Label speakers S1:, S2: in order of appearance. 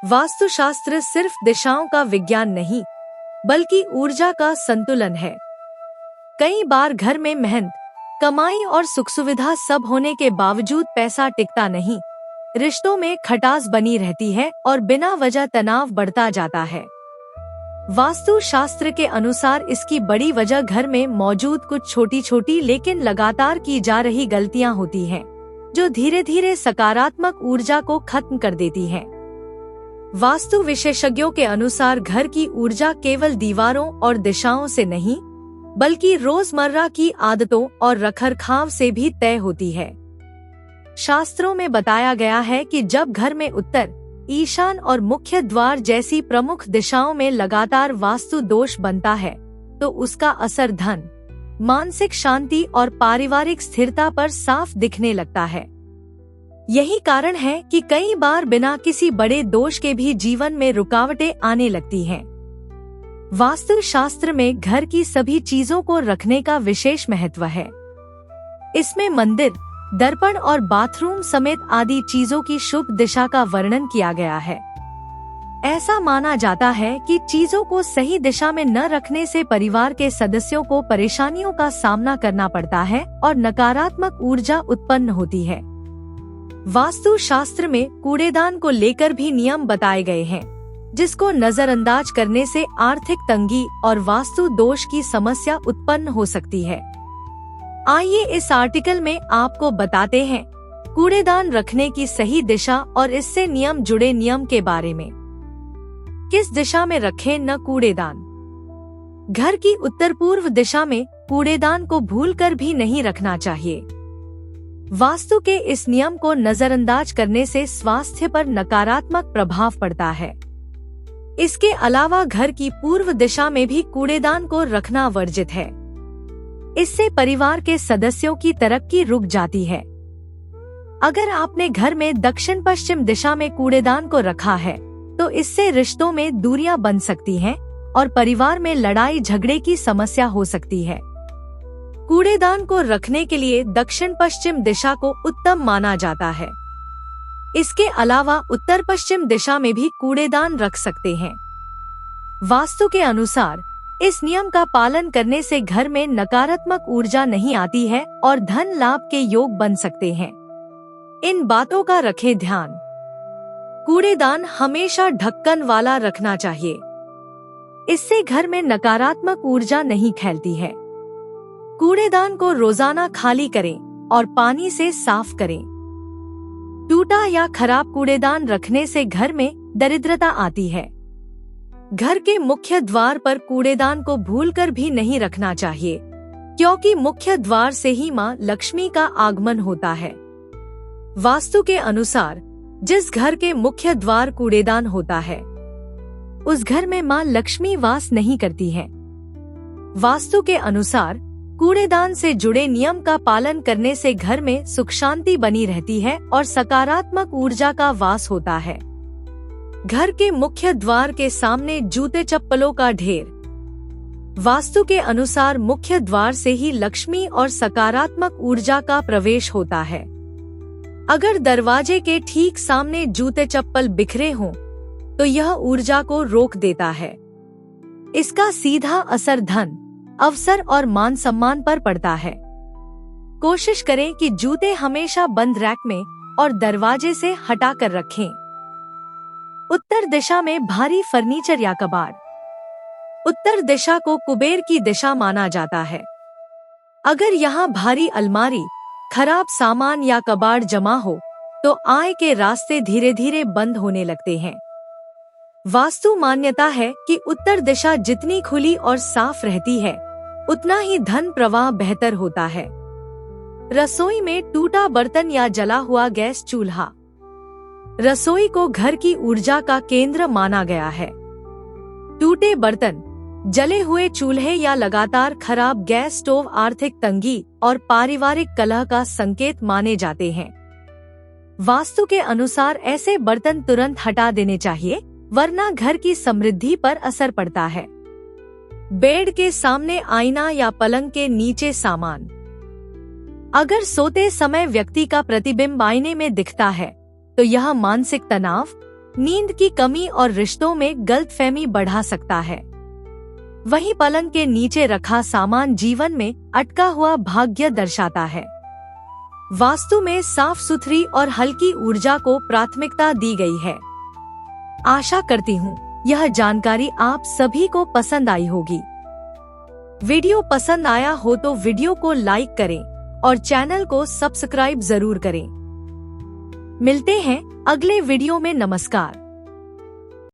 S1: वास्तुशास्त्र सिर्फ दिशाओं का विज्ञान नहीं, बल्कि ऊर्जा का संतुलन है। कई बार घर में मेहनत, कमाई और सुख सुविधा सब होने के बावजूद पैसा टिकता नहीं, रिश्तों में खटास बनी रहती है और बिना वजह तनाव बढ़ता जाता है। वास्तु शास्त्र के अनुसार इसकी बड़ी वजह घर में मौजूद कुछ छोटी छोटी लेकिन लगातार की जा रही गलतियां होती हैं, जो धीरे धीरे सकारात्मक ऊर्जा को खत्म कर देती हैं। वास्तु विशेषज्ञों के अनुसार घर की ऊर्जा केवल दीवारों और दिशाओं से नहीं, बल्कि रोजमर्रा की आदतों और रखरखाव से भी तय होती है। शास्त्रों में बताया गया है कि जब घर में उत्तर, ईशान और मुख्य द्वार जैसी प्रमुख दिशाओं में लगातार वास्तु दोष बनता है, तो उसका असर धन, मानसिक शांति और पारिवारिक स्थिरता पर साफ दिखने लगता है। यही कारण है कि कई बार बिना किसी बड़े दोष के भी जीवन में रुकावटें आने लगती हैं। वास्तु शास्त्र में घर की सभी चीजों को रखने का विशेष महत्व है। इसमें मंदिर, दर्पण और बाथरूम समेत आदि चीजों की शुभ दिशा का वर्णन किया गया है। ऐसा माना जाता है कि चीजों को सही दिशा में न रखने से परिवार के सदस्यों को परेशानियों का सामना करना पड़ता है और नकारात्मक ऊर्जा उत्पन्न होती है। वास्तु शास्त्र में कूड़ेदान को लेकर भी नियम बताए गए हैं, जिसको नजरअंदाज करने से आर्थिक तंगी और वास्तु दोष की समस्या उत्पन्न हो सकती है। आइए इस आर्टिकल में आपको बताते हैं कूड़ेदान रखने की सही दिशा और इससे नियम जुड़े नियम के बारे में। किस दिशा में रखें न कूड़ेदान? घर की उत्तर पूर्व दिशा में कूड़ेदान को भूलकर भी नहीं रखना चाहिए। वास्तु के इस नियम को नजरअंदाज करने से स्वास्थ्य पर नकारात्मक प्रभाव पड़ता है। इसके अलावा घर की पूर्व दिशा में भी कूड़ेदान को रखना वर्जित है। इससे परिवार के सदस्यों की तरक्की रुक जाती है। अगर आपने घर में दक्षिण पश्चिम दिशा में कूड़ेदान को रखा है, तो इससे रिश्तों में दूरियां बन सकती हैं और परिवार में लड़ाई झगड़े की समस्या हो सकती है। कूड़ेदान को रखने के लिए दक्षिण पश्चिम दिशा को उत्तम माना जाता है। इसके अलावा उत्तर पश्चिम दिशा में भी कूड़ेदान रख सकते हैं। वास्तु के अनुसार इस नियम का पालन करने से घर में नकारात्मक ऊर्जा नहीं आती है और धन लाभ के योग बन सकते हैं। इन बातों का रखें ध्यान। कूड़ेदान हमेशा ढक्कन वाला रखना चाहिए। इससे घर में नकारात्मक ऊर्जा नहीं फैलती है। कूड़ेदान को रोजाना खाली करें और पानी से साफ करें। टूटा या खराब कूड़ेदान रखने से घर में दरिद्रता आती है। घर के मुख्य द्वार पर कूड़ेदान को भूलकर भी नहीं रखना चाहिए, क्योंकि मुख्य द्वार से ही मां लक्ष्मी का आगमन होता है। वास्तु के अनुसार जिस घर के मुख्य द्वार कूड़ेदान होता है, उस घर में मां लक्ष्मी वास नहीं करती है। वास्तु के अनुसार कूड़ेदान से जुड़े नियम का पालन करने से घर में सुख शांति बनी रहती है और सकारात्मक ऊर्जा का वास होता है। घर के मुख्य द्वार के सामने जूते चप्पलों का ढेर। वास्तु के अनुसार मुख्य द्वार से ही लक्ष्मी और सकारात्मक ऊर्जा का प्रवेश होता है। अगर दरवाजे के ठीक सामने जूते चप्पल बिखरे हों, तो यह ऊर्जा को रोक देता है। इसका सीधा असर धन, अवसर और मान सम्मान पर पड़ता है। कोशिश करें कि जूते हमेशा बंद रैक में और दरवाजे से हटाकर रखें। उत्तर दिशा में भारी फर्नीचर या कबाड़। उत्तर दिशा को कुबेर की दिशा माना जाता है। अगर यहाँ भारी अलमारी, खराब सामान या कबाड़ जमा हो, तो आय के रास्ते धीरे धीरे बंद होने लगते हैं। वास्तु मान्यता है कि उत्तर दिशा जितनी खुली और साफ रहती है, उतना ही धन प्रवाह बेहतर होता है। रसोई में टूटा बर्तन या जला हुआ गैस चूल्हा। रसोई को घर की ऊर्जा का केंद्र माना गया है। टूटे बर्तन, जले हुए चूल्हे या लगातार खराब गैस स्टोव आर्थिक तंगी और पारिवारिक कलह का संकेत माने जाते हैं। वास्तु के अनुसार ऐसे बर्तन तुरंत हटा देने चाहिए, वरना घर की समृद्धि पर असर पड़ता है। बेड के सामने आईना या पलंग के नीचे सामान। अगर सोते समय व्यक्ति का प्रतिबिंब आईने में दिखता है, तो यह मानसिक तनाव, नींद की कमी और रिश्तों में गलतफहमी बढ़ा सकता है। वहीं पलंग के नीचे रखा सामान जीवन में अटका हुआ भाग्य दर्शाता है। वास्तु में साफ सुथरी और हल्की ऊर्जा को प्राथमिकता दी गई है। आशा करती हूँ यह जानकारी आप सभी को पसंद आई होगी। वीडियो पसंद आया हो तो वीडियो को लाइक करें और चैनल को सब्सक्राइब जरूर करें। मिलते हैं अगले वीडियो में। नमस्कार।